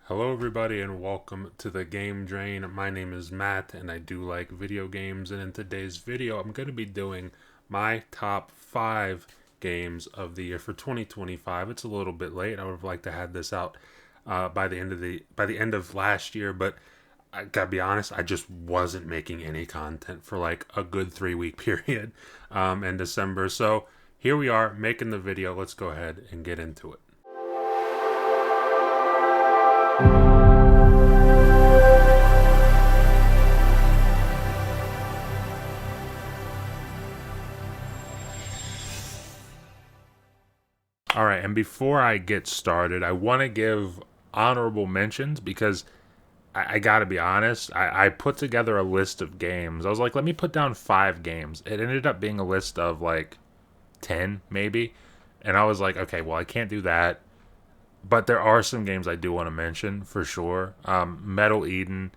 Hello, everybody, and welcome to the Game Drain. My name is Matt, and I do like video games. And in today's video, I'm going to be doing my top 5 games of the year for 2025. It's a little bit late. I would have liked to have this out by the end of last year, but I gotta be honest, I just wasn't making any content for like a good 3 week period in December. So here we are making the video. Let's go ahead and get into it. All right, and before I get started, I want to give honorable mentions because I gotta be honest. I put together a list of games. I was like, let me put down 5 games. It ended up being a list of like 10, maybe. And I was like, okay, well, I can't do that. But there are some games I do want to mention for sure. Metal Eden,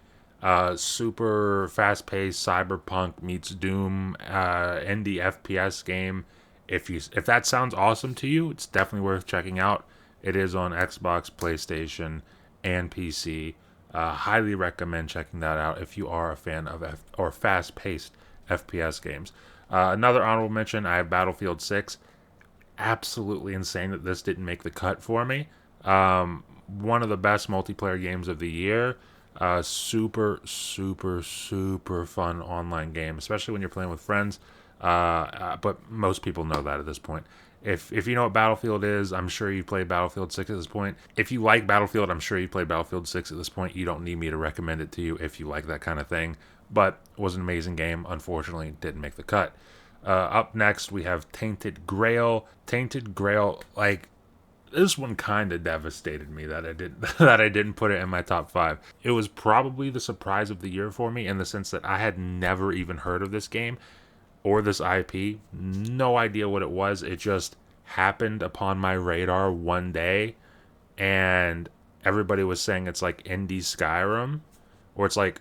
super fast paced cyberpunk meets Doom, indie FPS game. If that sounds awesome to you, it's definitely worth checking out. It is on Xbox, PlayStation, and PC. Highly recommend checking that out if you are a fan of fast paced FPS games. Another honorable mention: I have Battlefield 6. Absolutely insane that this didn't make the cut for me. One of the best multiplayer games of the year. Super, super, super fun online game, especially when you're playing with friends. But most people know that at this point. If you know what Battlefield is, I'm sure you played Battlefield 6 at this point. If you like Battlefield, I'm sure you played Battlefield 6 at this point. You don't need me to recommend it to you if you like that kind of thing. But it was an amazing game. Unfortunately, didn't make the cut. Up next, we have Tainted Grail. Tainted Grail, like, this one kind of devastated me that I didn't that I didn't put it in my top 5. It was probably the surprise of the year for me in the sense that I had never even heard of this game or this IP. No idea what it was. It just happened upon my radar one day, and everybody was saying it's like indie Skyrim, or it's like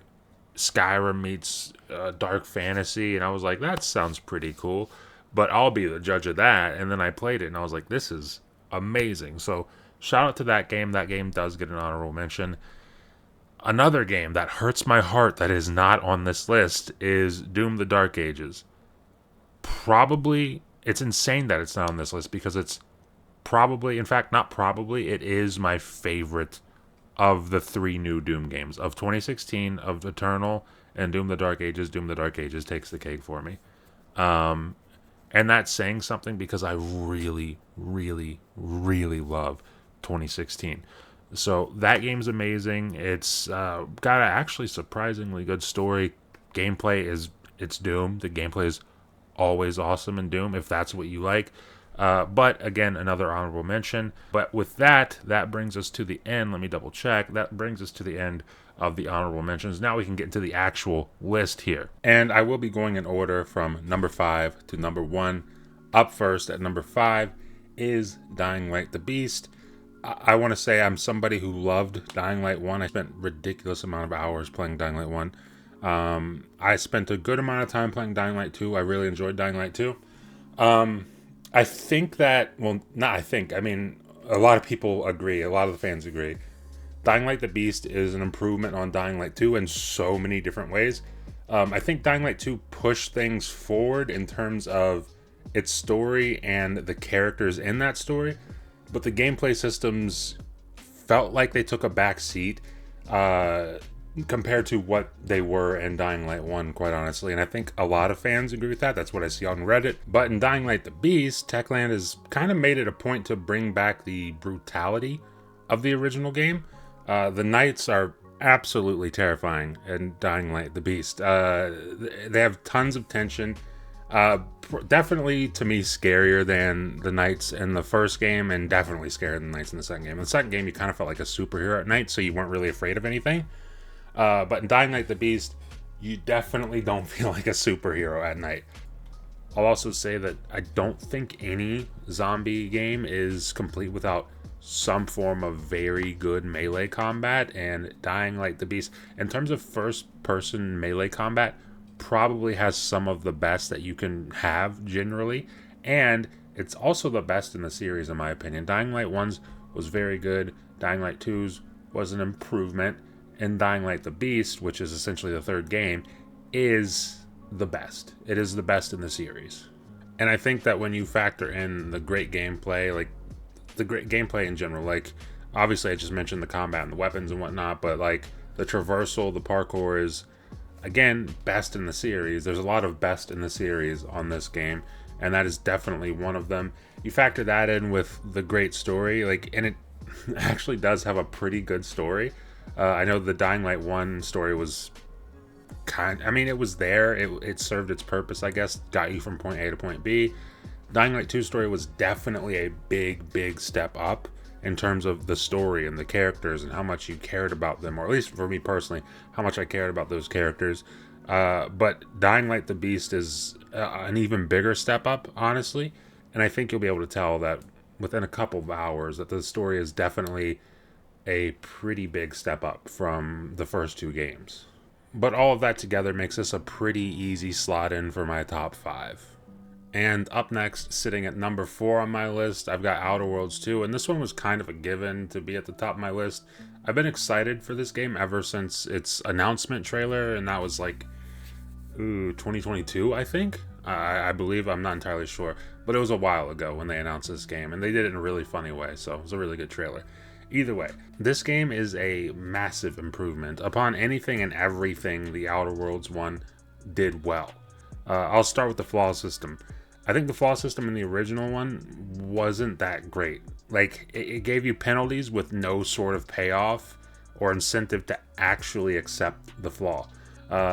Skyrim meets dark fantasy, and I was like, that sounds pretty cool, but I'll be the judge of that. And then I played it, and I was like, this is amazing. So shout out to that game. That game does get an honorable mention. Another game that hurts my heart that is not on this list is Doom: The Dark Ages. Probably, it's insane that it's not on this list because it's probably, in fact, not probably, it is my favorite of the 3 new Doom games of 2016, of Eternal and Doom: The Dark Ages. Doom: The Dark Ages takes the cake for me. Um, and that's saying something because I really, really, really love 2016. So that game's amazing. It's got an actually surprisingly good story. Gameplay is it's Doom. The gameplay is always awesome in Doom if that's what you like. But again, another honorable mention. But with that, that brings us to the end. Let me double check. That brings us to the end of the honorable mentions. Now we can get into the actual list here. And I will be going in order from number 5 to number 1. Up first at number 5 is Dying Light the Beast. I want to say I'm somebody who loved Dying Light 1. I spent ridiculous amount of hours playing Dying Light 1. I spent a good amount of time playing Dying Light 2. I really enjoyed Dying Light 2. I think that, well, not I think, I mean, a lot of people agree, a lot of the fans agree. Dying Light the Beast is an improvement on Dying Light 2 in so many different ways. I think Dying Light 2 pushed things forward in terms of its story and the characters in that story, but the gameplay systems felt like they took a back seat compared to what they were in Dying Light 1, quite honestly. And I think a lot of fans agree with that. That's what I see on Reddit. But in Dying Light the Beast, Techland has kind of made it a point to bring back the brutality of the original game. The knights are absolutely terrifying in Dying Light the Beast. They have tons of tension. Definitely, to me, scarier than the knights in the first game, and definitely scarier than the knights in the second game. In the second game, you kind of felt like a superhero at night, so you weren't really afraid of anything. But in Dying Light the Beast, you definitely don't feel like a superhero at night. I'll also say that I don't think any zombie game is complete without some form of very good melee combat, and Dying Light the Beast, in terms of first-person melee combat, probably has some of the best that you can have generally, and it's also the best in the series in my opinion. Dying Light 1's was very good. Dying Light 2's was an improvement, and Dying Light the Beast, which is essentially the third game, is the best. It is the best in the series. And I think that when you factor in the great gameplay, like the great gameplay in general, like obviously I just mentioned the combat and the weapons and whatnot, but like the traversal, the parkour is again best in the series. There's a lot of best in the series on this game, and that is definitely one of them. You factor that in with the great story, like, and it actually does have a pretty good story. I know the Dying Light 1 story was I mean, it was there. It served its purpose, I guess. Got you from point A to point B. Dying Light 2 story was definitely a big step up in terms of the story and the characters and how much you cared about them, or at least for me personally, how much I cared about those characters. But Dying Light the Beast is an even bigger step up, honestly. And I think you'll be able to tell that within a couple of hours that the story is definitely a pretty big step up from the first two games. But all of that together makes this a pretty easy slot in for my top 5. And up next, sitting at number 4 on my list, I've got Outer Worlds 2, and this one was kind of a given to be at the top of my list. I've been excited for this game ever since its announcement trailer, and that was like 2022, I think. I believe, I'm not entirely sure, but it was a while ago when they announced this game, and they did it in a really funny way, so it was a really good trailer. Either way, this game is a massive improvement upon anything and everything the Outer Worlds one did well. I'll start with the flaw system. I think the flaw system in the original one wasn't that great. Like, it gave you penalties with no sort of payoff or incentive to actually accept the flaw.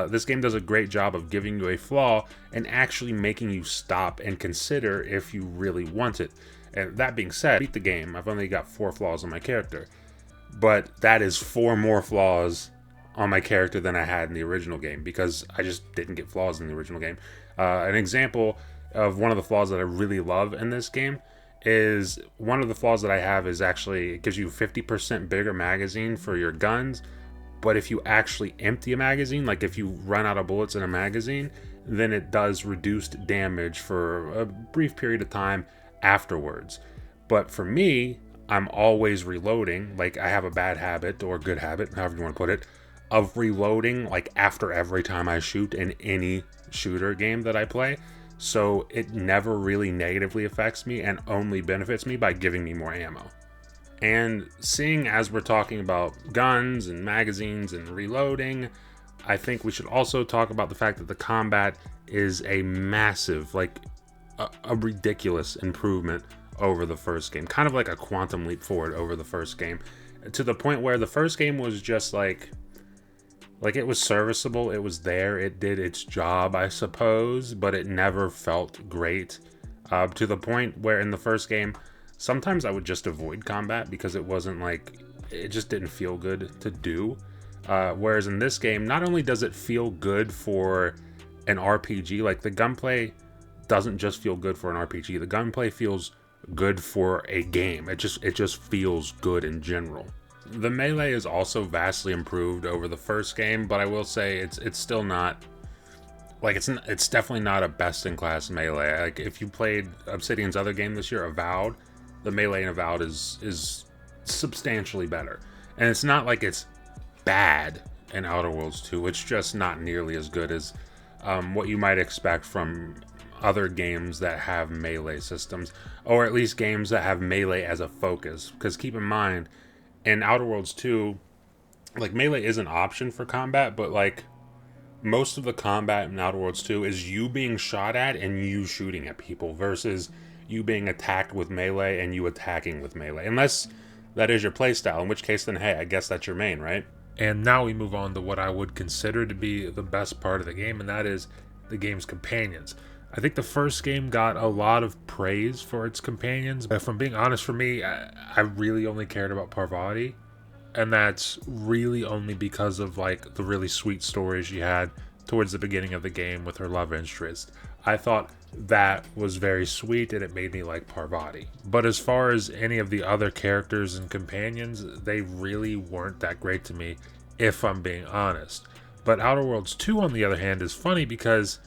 This game does a great job of giving you a flaw and actually making you stop and consider if you really want it. And that being said, beat the game. I've only got 4 flaws on my character, but that is 4 more flaws on my character than I had in the original game because I just didn't get flaws in the original game. An example of one of the flaws that I really love in this game is one of the flaws that I have is actually it gives you 50% bigger magazine for your guns, but if you actually empty a magazine, like if you run out of bullets in a magazine, then it does reduced damage for a brief period of time afterwards. But for me, I'm always reloading. Like, I have a bad habit or good habit, however you want to put it, of reloading like after every time I shoot in any shooter game that I play. So it never really negatively affects me and only benefits me by giving me more ammo. And seeing as we're talking about guns and magazines and reloading, I think we should also talk about the fact that the combat is a massive, like a ridiculous improvement over the first game. Kind of like a quantum leap forward over the first game. To the point where the first game was just like it was serviceable, it was there, it did its job, I suppose, but it never felt great. To the point where in the first game, sometimes I would just avoid combat because it wasn't like, it just didn't feel good to do. Whereas in this game, not only does it feel good for an RPG, like the gunplay doesn't just feel good for an RPG, the gunplay feels good for a game. It just feels good in general. The melee is also vastly improved over the first game, but I will say it's still not like it's definitely not a best in class melee. Like if you played Obsidian's other game this year, Avowed, the melee in Avowed is substantially better. And it's not like it's bad in Outer Worlds 2. It's just not nearly as good as what you might expect from other games that have melee systems, or at least games that have melee as a focus. Because keep in mind, in Outer Worlds 2, like melee is an option for combat, but like most of the combat in Outer Worlds 2 is you being shot at and you shooting at people versus you being attacked with melee and you attacking with melee. Unless that is your playstyle, in which case then hey, I guess that's your main, right? And now we move on to what I would consider to be the best part of the game, and that is the game's companions. I think the first game got a lot of praise for its companions. But if I'm being honest, for me, I really only cared about Parvati. And that's really only because of like the really sweet story she had towards the beginning of the game with her love interest. I thought that was very sweet and it made me like Parvati. But as far as any of the other characters and companions, they really weren't that great to me, if I'm being honest. But Outer Worlds 2, on the other hand, is funny because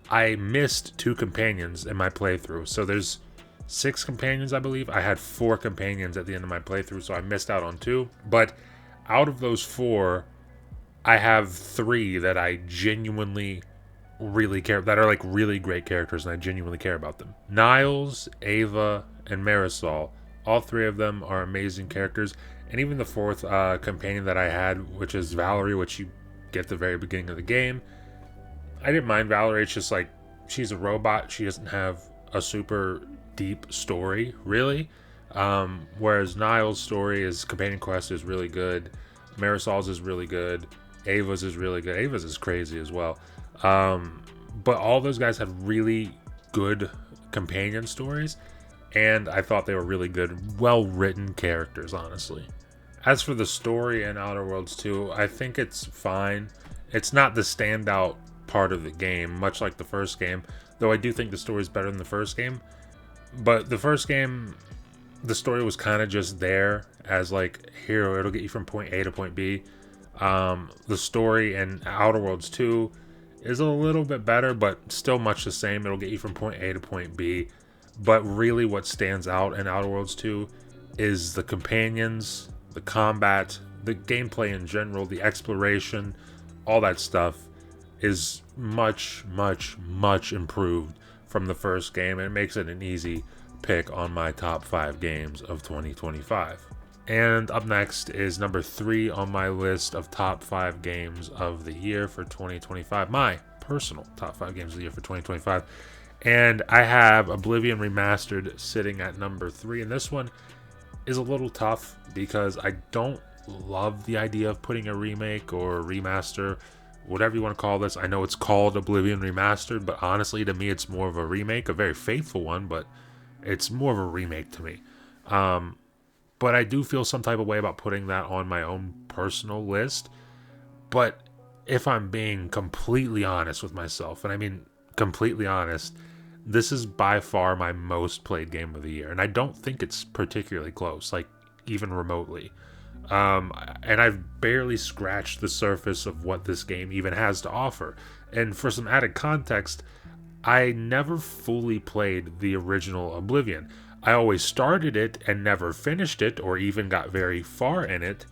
I missed 2 companions in my playthrough. So there's 6 companions, I believe. I had 4 companions at the end of my playthrough, so I missed out on 2. But out of those four, I have three that I genuinely really care, that are like really great characters, and I genuinely care about them. Niles, Ava, and Marisol. All three of them are amazing characters, and even the fourth companion that I had, which is Valerie, which you get at the very beginning of the game. I didn't mind Valerie. It's just like she's a robot. She doesn't have a super deep story, really. Whereas Niles' story, his companion quest is really good. Marisol's is really good. Ava's is really good. Ava's is crazy as well. But all those guys had really good companion stories, and I thought they were really good, well written characters, honestly. As for the story in Outer Worlds 2, I think it's fine. It's not the standout part of the game, much like the first game, though I do think the story is better than the first game. But the first game, the story was kind of just there as like, here, it'll get you from point A to point B. The story in Outer Worlds 2 is a little bit better, but still much the same. It'll get you from point A to point B. But really, what stands out in Outer Worlds 2 is the companions, the combat, the gameplay in general, the exploration, all that stuff is much, much, much improved from the first game, and it makes it an easy pick on my top 5 games of 2025. And up next is number 3 on my list of top 5 games of the year for 2025. My personal top 5 games of the year for 2025. And I have Oblivion Remastered sitting at number 3. And this one is a little tough because I don't love the idea of putting a remake or a remaster, whatever you want to call this. I know it's called Oblivion Remastered, but honestly, to me, it's more of a remake, a very faithful one, but it's more of a remake to me. But I do feel some type of way about putting that on my own personal list. But if I'm being completely honest with myself, and I mean completely honest, this is by far my most played game of the year. And I don't think it's particularly close, like even remotely. And I've barely scratched the surface of what this game even has to offer. And for some added context, I never fully played the original Oblivion. I always started it and never finished it or even got very far in it.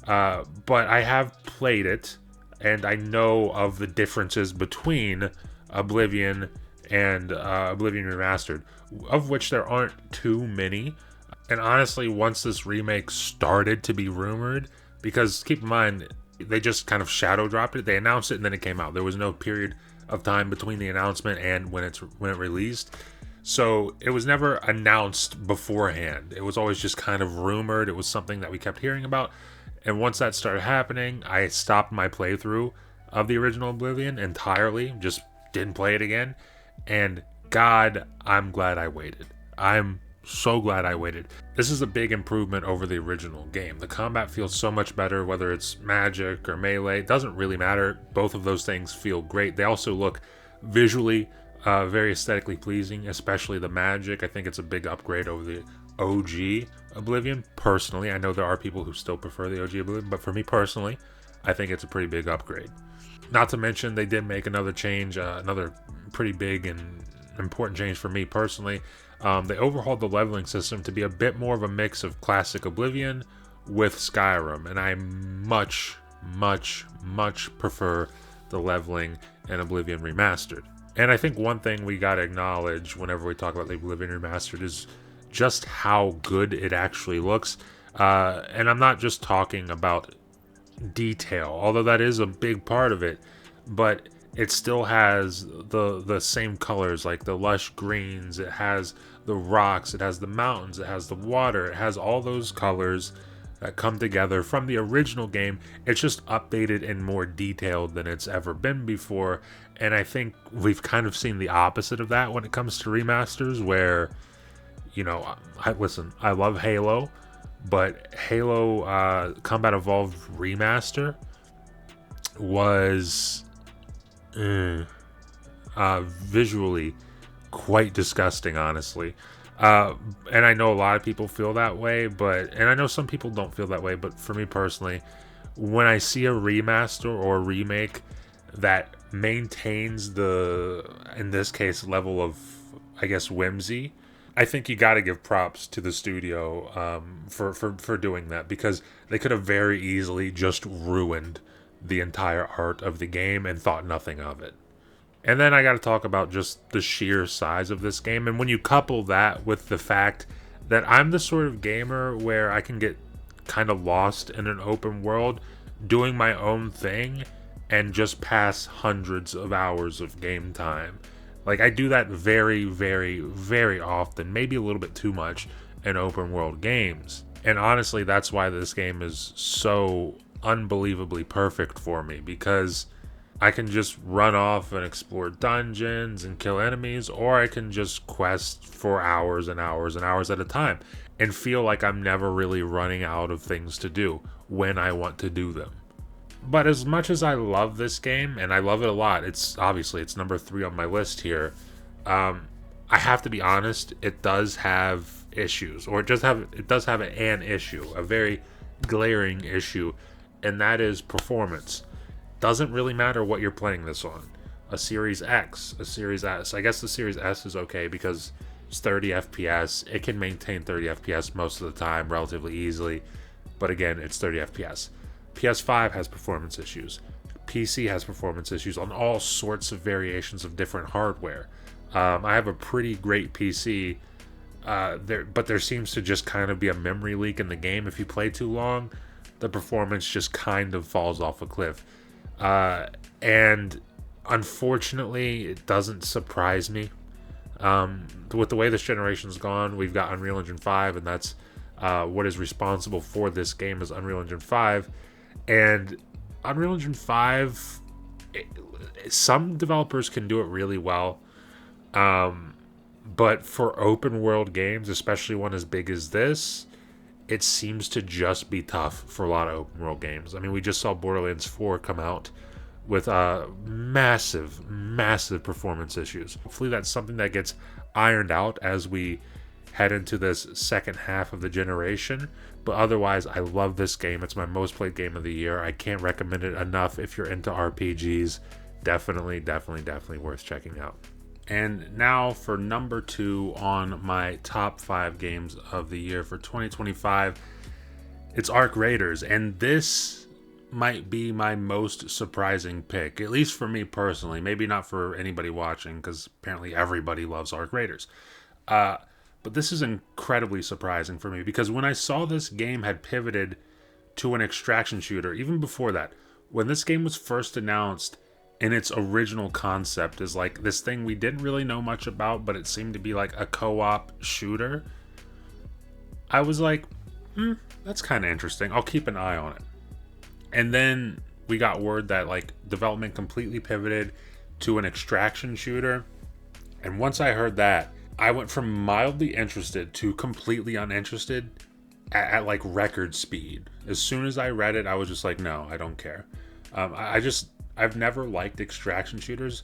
But I have played it, and I know of the differences between Oblivion and Oblivion Remastered, of which there aren't too many. And honestly, once this remake started to be rumored, because keep in mind, they just kind of shadow dropped it. They announced it and then it came out. There was no period of time between the announcement and when it released. So it was never announced beforehand. It was always just kind of rumored. It was something that we kept hearing about. And once that started happening, I stopped my playthrough of the original Oblivion entirely. Just didn't play it again. And God, I'm glad I waited. I'm so glad I waited. This is a big improvement over the original game. The combat feels so much better, whether it's magic or melee. It doesn't really matter. Both of those things feel great. They also look visually very aesthetically pleasing, especially the magic. I think it's a big upgrade over the OG Oblivion. Personally, I know there are people who still prefer the OG Oblivion, but for me personally, I think it's a pretty big upgrade. Not to mention, they did make another change, another pretty big and important change for me personally. They overhauled the leveling system to be a bit more of a mix of classic Oblivion with Skyrim, and I much, much, much prefer the leveling in Oblivion Remastered. And I think one thing we gotta acknowledge whenever we talk about the Oblivion Remastered is just how good it actually looks. And I'm not just talking about detail, although that is a big part of it, but it still has the same colors, like the lush greens. It has the rocks, it has the mountains, it has the water, it has all those colors that come together from the original game. It's just updated and more detailed than it's ever been before. And I think we've kind of seen the opposite of that when it comes to remasters, where, you know, I love Halo, but Halo Combat Evolved Remaster was visually quite disgusting, honestly. And I know a lot of people feel that way, and I know some people don't feel that way, but for me personally, when I see a remaster or a remake that maintains the, in this case, level of, I guess, whimsy I think you got to give props to the studio for doing that, because they could have very easily just ruined the entire art of the game and thought nothing of it. And then I got to talk about just the sheer size of this game. And when you couple that with the fact that I'm the sort of gamer where I can get kind of lost in an open world doing my own thing and just pass hundreds of hours of game time. Like, I do that very, very, very often, maybe a little bit too much in open world games. And honestly, that's why this game is so unbelievably perfect for me, because I can just run off and explore dungeons and kill enemies, or I can just quest for hours and hours and hours at a time and feel like I'm never really running out of things to do when I want to do them. But as much as I love this game, and I love it a lot, it's number 3 on my list here. I have to be honest, it does have issues, or it does have an issue, a very glaring issue, and that is performance. Doesn't really matter what you're playing this on. A Series X, a Series S. I guess the Series S is okay because it's 30 FPS. It can maintain 30 FPS most of the time relatively easily, but again, it's 30 FPS. PS5 has performance issues. PC has performance issues on all sorts of variations of different hardware. I have a pretty great PC, but there seems to just kind of be a memory leak in the game. If you play too long, the performance just kind of falls off a cliff. And unfortunately, it doesn't surprise me. With the way this generation's gone, we've got Unreal Engine 5, and that's what is responsible for this game is Unreal Engine 5. And Unreal Engine 5, some developers can do it really well. But for open world games, especially one as big as this, it seems to just be tough for a lot of open world games. I mean, we just saw Borderlands 4 come out with massive, massive performance issues. Hopefully that's something that gets ironed out as we head into this second half of the generation. But otherwise, I love this game. It's my most played game of the year. I can't recommend it enough if you're into RPGs. Definitely, definitely, definitely worth checking out. And now for number 2 on my top 5 games of the year for 2025, it's Arc Raiders. And this might be my most surprising pick, at least for me personally. Maybe not for anybody watching, because apparently everybody loves Arc Raiders. But this is incredibly surprising for me, because when I saw this game had pivoted to an extraction shooter, even before that, when this game was first announced, in its original concept is like this thing we didn't really know much about, but it seemed to be like a co-op shooter, I was like, that's kind of interesting. I'll keep an eye on it. And then we got word that like development completely pivoted to an extraction shooter. And once I heard that, I went from mildly interested to completely uninterested at like record speed. As soon as I read it, I was just like, no, I don't care. I've never liked extraction shooters,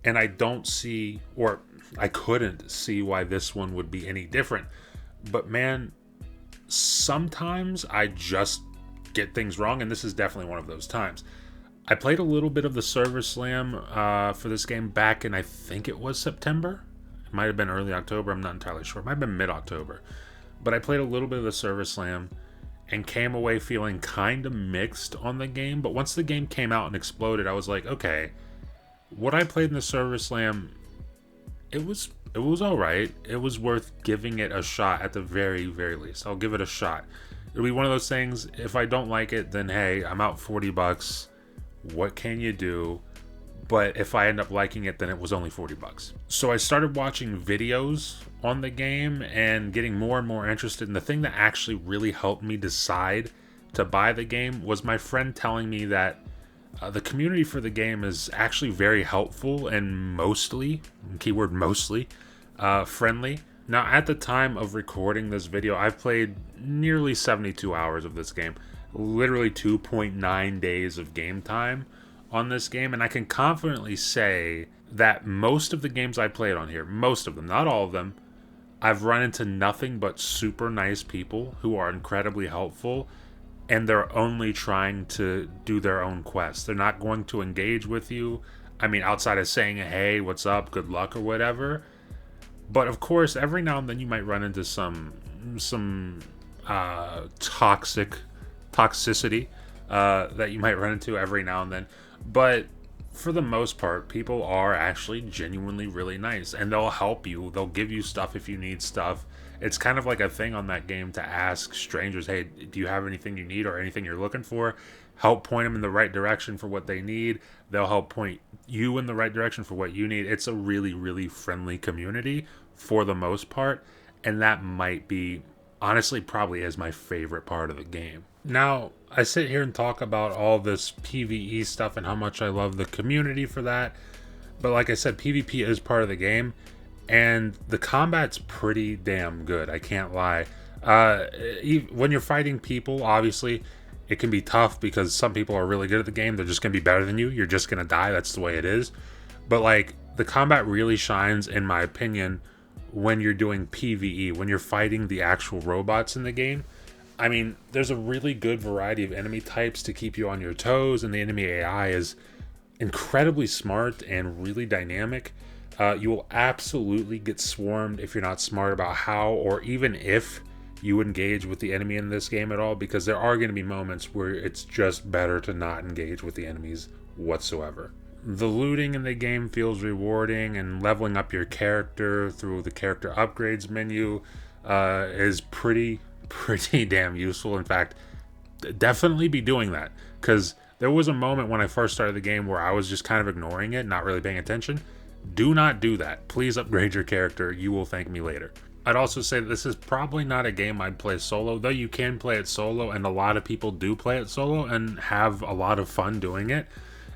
and I don't see, or I couldn't see why this one would be any different. But man, sometimes I just get things wrong, and this is definitely one of those times. I played a little bit of the Server Slam for this game back in, I think it was September. It might have been early October, I'm not entirely sure. It might have been mid-October. But I played a little bit of the Server Slam and came away feeling kind of mixed on the game. But once the game came out and exploded, I was like, okay, what I played in the Server Slam, it was all right. It was worth giving it a shot at the very, very least. I'll give it a shot. It'll be one of those things, if I don't like it, then hey, I'm out $40. What can you do? But if I end up liking it, then it was only $40. So I started watching videos on the game and getting more and more interested. And the thing that actually really helped me decide to buy the game was my friend telling me that the community for the game is actually very helpful and mostly, keyword mostly, friendly. Now, at the time of recording this video, I've played nearly 72 hours of this game, literally 2.9 days of game time on this game, and I can confidently say that most of the games I played on here, most of them, not all of them, I've run into nothing but super nice people who are incredibly helpful, and they're only trying to do their own quests. They're not going to engage with you. I mean, outside of saying, hey, what's up, good luck, or whatever, But of course, every now and then you might run into some toxicity that you might run into every now and then. But for the most part, people are actually genuinely really nice, and they'll help you. They'll give you stuff if you need stuff. It's kind of like a thing on that game to ask strangers, hey, do you have anything you need or anything you're looking for? Help point them in the right direction for what they need. They'll help point you in the right direction for what you need. It's a really, really friendly community for the most part, and that might be, honestly, probably is my favorite part of the game. Now, I sit here and talk about all this PvE stuff and how much I love the community for that. But like I said, PvP is part of the game, and the combat's pretty damn good. I can't lie. When you're fighting people, obviously, it can be tough because some people are really good at the game. They're just going to be better than you. You're just going to die. That's the way it is. But like, the combat really shines, in my opinion, when you're doing PvE, when you're fighting the actual robots in the game. I mean, there's a really good variety of enemy types to keep you on your toes, and the enemy AI is incredibly smart and really dynamic. You will absolutely get swarmed if you're not smart about how, or even if you engage with the enemy in this game at all, because there are going to be moments where it's just better to not engage with the enemies whatsoever. The looting in the game feels rewarding, and leveling up your character through the character upgrades menu is pretty damn useful. In fact, definitely be doing that, because there was a moment when I first started the game where I was just kind of ignoring it, not really paying attention. Do not do that. Please upgrade your character. You will thank me later. I'd also say that this is probably not a game I'd play solo, though you can play it solo, and a lot of people do play it solo and have a lot of fun doing it.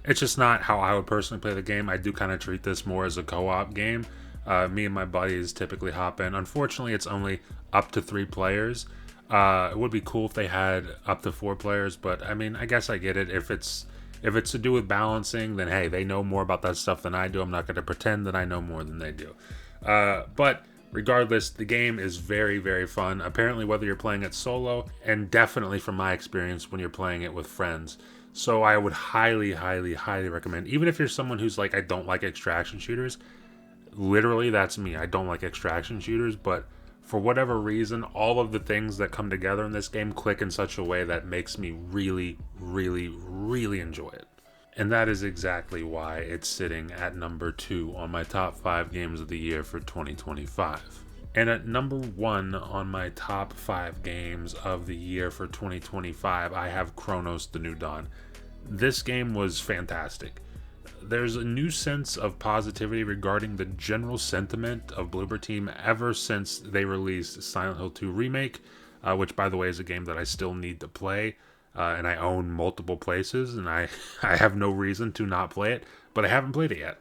It's just not how I would personally play the game. I do kind of treat this more as a co-op game. Me and my buddies typically hop in. Unfortunately, it's only up to 3 players. It would be cool if they had up to 4 players, but I mean, I guess I get it. If it's to do with balancing, then hey, they know more about that stuff than I do. I'm not going to pretend that I know more than they do. But regardless, the game is very, very fun. Apparently, whether you're playing it solo, and definitely from my experience when you're playing it with friends. So I would highly, highly, highly recommend, even if you're someone who's like, I don't like extraction shooters. Literally, that's me. I don't like extraction shooters, but for whatever reason, all of the things that come together in this game click in such a way that makes me really, really, really enjoy it. And that is exactly why it's sitting at number 2 on my top 5 games of the year for 2025. And at number 1 on my top 5 games of the year for 2025, I have Chronos: The New Dawn. This game was fantastic. There's a new sense of positivity regarding the general sentiment of Bloober Team ever since they released Silent Hill 2 Remake, which, by the way, is a game that I still need to play, and I own multiple places, and I have no reason to not play it, but I haven't played it yet.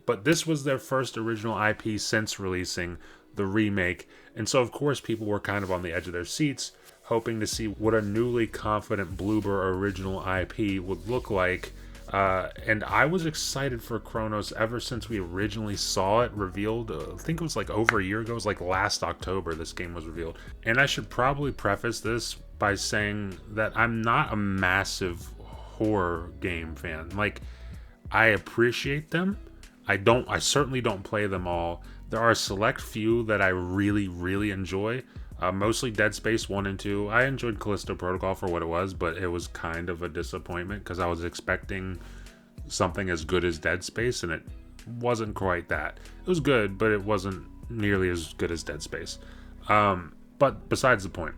But this was their first original IP since releasing the remake, and so, of course, people were kind of on the edge of their seats, hoping to see what a newly confident Bloober original IP would look like. And I was excited for Chronos ever since we originally saw it revealed. I think it was like over a year ago. It was like last October this game was revealed. And I should probably preface this by saying that I'm not a massive horror game fan. Like, I appreciate them. I certainly don't play them all. There are a select few that I really, really enjoy. Mostly Dead Space 1 and 2. I enjoyed Callisto Protocol for what it was, but it was kind of a disappointment because I was expecting something as good as Dead Space, and it wasn't quite that. It was good, but it wasn't nearly as good as Dead Space. But besides the point,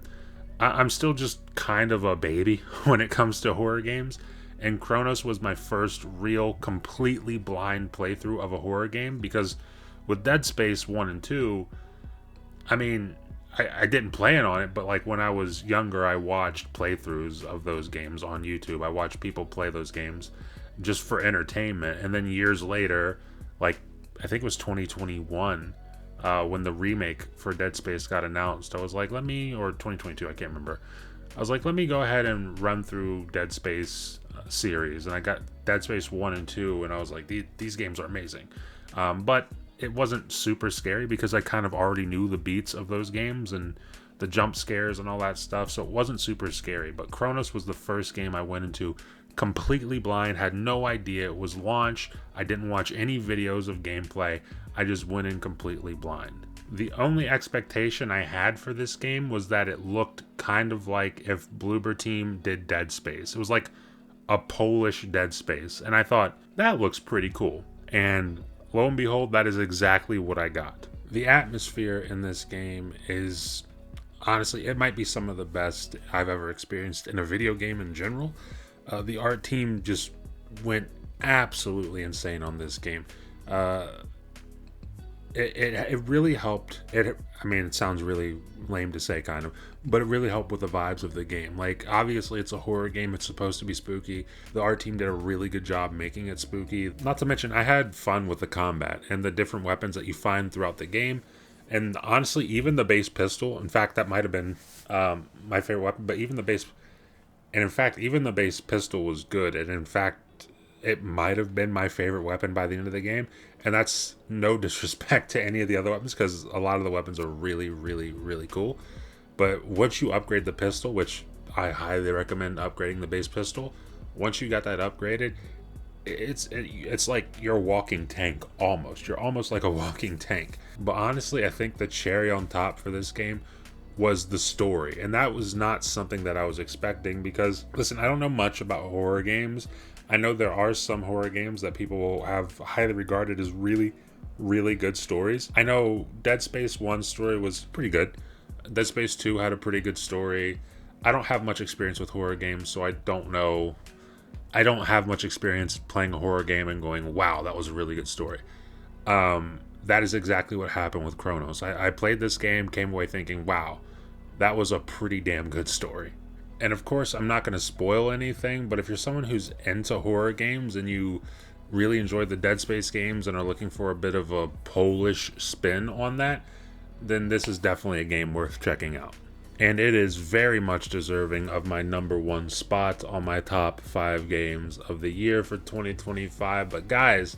I'm still just kind of a baby when it comes to horror games, and Chronos was my first real, completely blind playthrough of a horror game, because with Dead Space 1 and 2, I mean, I didn't plan on it, but like when I was younger, I watched playthroughs of those games on YouTube. I watched people play those games just for entertainment. And then years later, like I think it was 2021, when the remake for Dead Space got announced, I was like, or 2022, I can't remember. I was like, let me go ahead and run through Dead Space series. And I got Dead Space 1 and 2, and I was like, these games are amazing. But it wasn't super scary because I kind of already knew the beats of those games and the jump scares and all that stuff, so it wasn't super scary. But Chronos was the first game I went into completely blind, had no idea it was launched. I didn't watch any videos of gameplay. I just went in completely blind. The only expectation I had for this game was that it looked kind of like if Bloober Team did Dead Space. It was like a Polish Dead Space, and I thought, that looks pretty cool. And lo and behold, that is exactly what I got. The atmosphere in this game is, honestly, it might be some of the best I've ever experienced in a video game in general. The art team just went absolutely insane on this game. It really helped. I mean, it sounds really lame to say, kind of, but it really helped with the vibes of the game. Like, obviously, it's a horror game. It's supposed to be spooky. The art team did a really good job making it spooky. Not to mention, I had fun with the combat and the different weapons that you find throughout the game. And honestly, even the base pistol, in fact, that might have been my favorite weapon, but even the base, and in fact, even the base pistol was good. And in fact, it might have been my favorite weapon by the end of the game. And that's no disrespect to any of the other weapons, because a lot of the weapons are really, really, really cool. But once you upgrade the pistol, which I highly recommend upgrading the base pistol, once you got that upgraded, it's like you're a walking tank almost. You're almost like a walking tank. But honestly, I think the cherry on top for this game was the story. And that was not something that I was expecting, because, listen, I don't know much about horror games. I know there are some horror games that people will have highly regarded as really, really good stories. I know Dead Space 1's story was pretty good. Dead Space 2 had a pretty good story. I don't have much experience with horror games, so I don't know. I don't have much experience playing a horror game and going, wow, that was a really good story. That is exactly what happened with Chronos. I played this game, came away thinking, wow, that was a pretty damn good story. And of course, I'm not going to spoil anything, but if you're someone who's into horror games and you really enjoy the Dead Space games and are looking for a bit of a Polish spin on that, then this is definitely a game worth checking out. And it is very much deserving of my number one spot on my top 5 games of the year for 2025. But guys,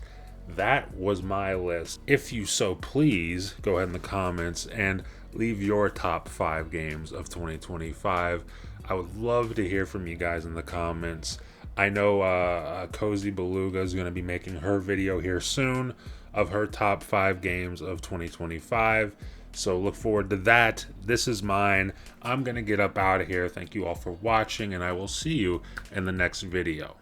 that was my list. If you so please, go ahead in the comments and leave your top 5 games of 2025. I would love to hear from you guys in the comments. I know Cozy Beluga is going to be making her video here soon of her top 5 games of 2025. So look forward to that. This is mine. I'm going to get up out of here. Thank you all for watching, and I will see you in the next video.